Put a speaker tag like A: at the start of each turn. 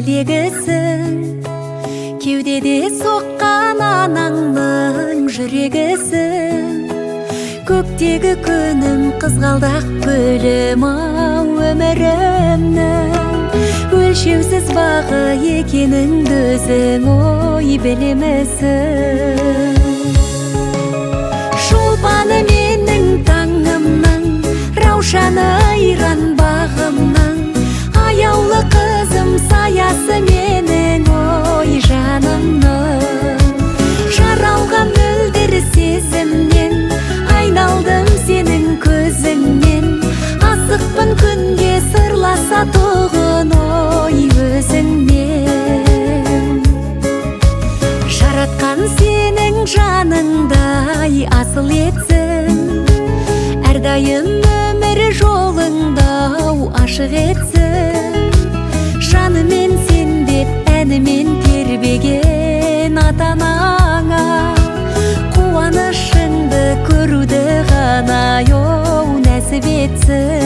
A: тілегісің, кеудеде соққан анаңның жүрегісің. Көктегі күнім қызғалдақ гүлім ау, өмірімнің өлшеусіз бағы екеніңді өзің ой білемісің. Шолпаны менің таңымның, раушаны айран бағымның, аяулы қызым саясы менің ой жанымның. Жаралған мөлдір сезімнен айналдым сенің көзіңнен, асықпын күнге сырласа тұғын ой өзіңнен. Жаратқан сенің жаныңдай асыл етсін, әрдайым өмір жолыңда ашық етсін. Жанымен сен деп әнімен тербеген ата-анаңа, қуанышыңды көруді ғана нәсіп етсін.